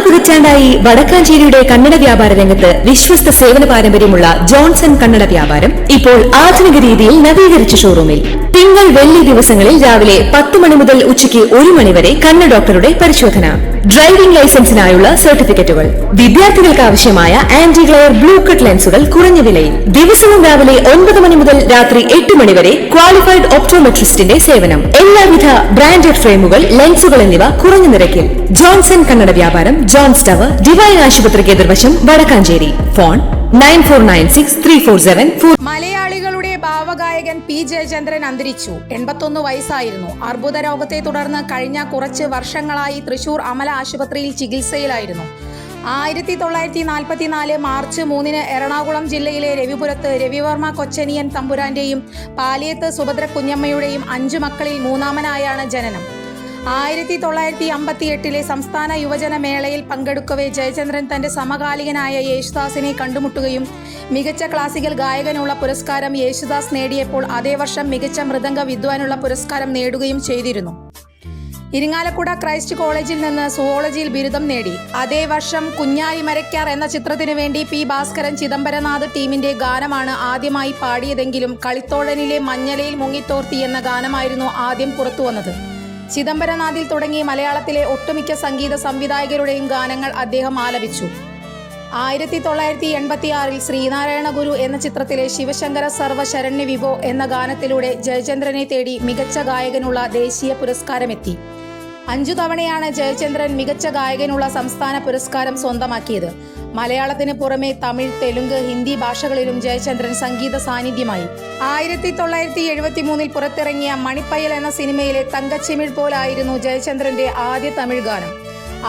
പതിറ്റാണ്ടായി വടക്കാഞ്ചേരിയുടെ കന്നഡ വ്യാപാര രംഗത്ത് വിശ്വസ്ത സേവന പാരമ്പര്യമുള്ള ജോൺസൺ കന്നഡ വ്യാപാരം ഇപ്പോൾ ആധുനിക രീതിയിൽ നവീകരിച്ച ഷോറൂമിൽ തിങ്കൾ വെള്ളി ദിവസങ്ങളിൽ രാവിലെ 10 മണി മുതൽ ഉച്ചയ്ക്ക് 1 മണി വരെ കണ്ണ് ഡോക്ടറുടെ പരിശോധന, ഡ്രൈവിംഗ് ലൈസൻസിനായുള്ള സർട്ടിഫിക്കറ്റുകൾ, വിദ്യാർത്ഥികൾക്ക് ആവശ്യമായ ആന്റി ഗ്ലെയർ ബ്ലൂ കട്ട് ലെൻസുകൾ കുറഞ്ഞ വിലയിൽ, ദിവസവും രാവിലെ 9 മണി മുതൽ രാത്രി 8 മണി വരെ ക്വാളിഫൈഡ് ഒപ്റ്റോമെട്രിസ്റ്റിന്റെ സേവനം, എല്ലാവിധ ബ്രാൻഡഡ് ഫ്രെയിമുകൾ, ലെൻസുകൾ എന്നിവ കുറഞ്ഞ നിരക്കിൽ. ജോൺസൺ കന്നഡ വ്യാപാരം, ജോൺസ് ടവർ, ഡിവൈൻ ആശുപത്രിക്ക് എതിർവശം, വടക്കാഞ്ചേരി. ഫോൺ 94963474. മലയാളികളുടെ ഭാവഗായകൻ പി ജയചന്ദ്രൻ അന്തരിച്ചു. 81 വയസ്സായിരുന്നു. അർബുദ രോഗത്തെ തുടർന്ന് കഴിഞ്ഞ കുറച്ച് വർഷങ്ങളായി തൃശൂർ അമല ആശുപത്രിയിൽ ചികിത്സയിലായിരുന്നു. 1944 മാർച്ച് 3 എറണാകുളം ജില്ലയിലെ രവിപുരത്ത് രവിവർമ്മ കൊച്ചനിയൻ തമ്പുരാന്റെയും പാലിയത്ത് സുഭദ്ര കുഞ്ഞമ്മയുടെയും 5 മക്കളിൽ മൂന്നാമനായാണ് ജനനം. 1958 സംസ്ഥാന യുവജന മേളയിൽ പങ്കെടുക്കവെ ജയചന്ദ്രൻ തന്റെ സമകാലികനായ യേശുദാസിനെ കണ്ടുമുട്ടുകയും മികച്ച ക്ലാസിക്കൽ ഗായകനുള്ള പുരസ്കാരം യേശുദാസ് നേടിയപ്പോൾ അതേ വർഷം മികച്ച മൃദംഗ വിദ്വാനുള്ള പുരസ്കാരം നേടുകയും ചെയ്തിരുന്നു. ഇരിങ്ങാലക്കുട ക്രൈസ്റ്റ് കോളേജിൽ നിന്ന് സുവോളജിയിൽ ബിരുദം നേടി. അതേ വർഷം കുഞ്ഞാലി മരക്കാർ എന്ന ചിത്രത്തിനു വേണ്ടി പി ഭാസ്കരൻ ചിദംബരനാഥ് ടീമിന്റെ ഗാനമാണ് ആദ്യമായി പാടിയതെങ്കിലും കളിത്തോഴനിലെ മഞ്ഞലയിൽ മുങ്ങിത്തോർത്തി എന്ന ഗാനമായിരുന്നു ആദ്യം പുറത്തുവന്നത്. ചിദംബരനാഥിൽ തുടങ്ങി മലയാളത്തിലെ ഒട്ടുമിക്ക സംഗീത സംവിധായകരുടെയും ഗാനങ്ങൾ അദ്ദേഹം ആലപിച്ചു. 1986 ശ്രീനാരായണ ഗുരു എന്ന ചിത്രത്തിലെ ശിവശങ്കര സർവ ശരണ്യ വിഭോ എന്ന ഗാനത്തിലൂടെ ജയചന്ദ്രനെ തേടി മികച്ച ഗായകനുള്ള ദേശീയ പുരസ്കാരമെത്തി. 5 തവണയാണ് ജയചന്ദ്രൻ മികച്ച ഗായകനുള്ള സംസ്ഥാന പുരസ്കാരം സ്വന്തമാക്കിയത്. മലയാളത്തിന് പുറമെ തമിഴ്, തെലുങ്ക്, ഹിന്ദി ഭാഷകളിലും ജയചന്ദ്രൻ സംഗീത സാന്നിധ്യമായി. 1973 പുറത്തിറങ്ങിയ മണിപ്പയൽ എന്ന സിനിമയിലെ തങ്കച്ചിമിഴ് പോലായിരുന്നു ജയചന്ദ്രന്റെ ആദ്യ തമിഴ് ഗാനം.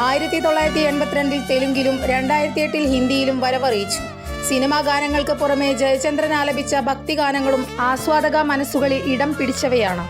1982 തെലുങ്കിലും 2008 ഹിന്ദിയിലും വരവറിയിച്ചു. സിനിമാ ഗാനങ്ങൾക്ക് പുറമെ ജയചന്ദ്രൻ ആലപിച്ച ഭക്തിഗാനങ്ങളും ആസ്വാദക മനസ്സുകളിൽ ഇടം പിടിച്ചവയാണ്.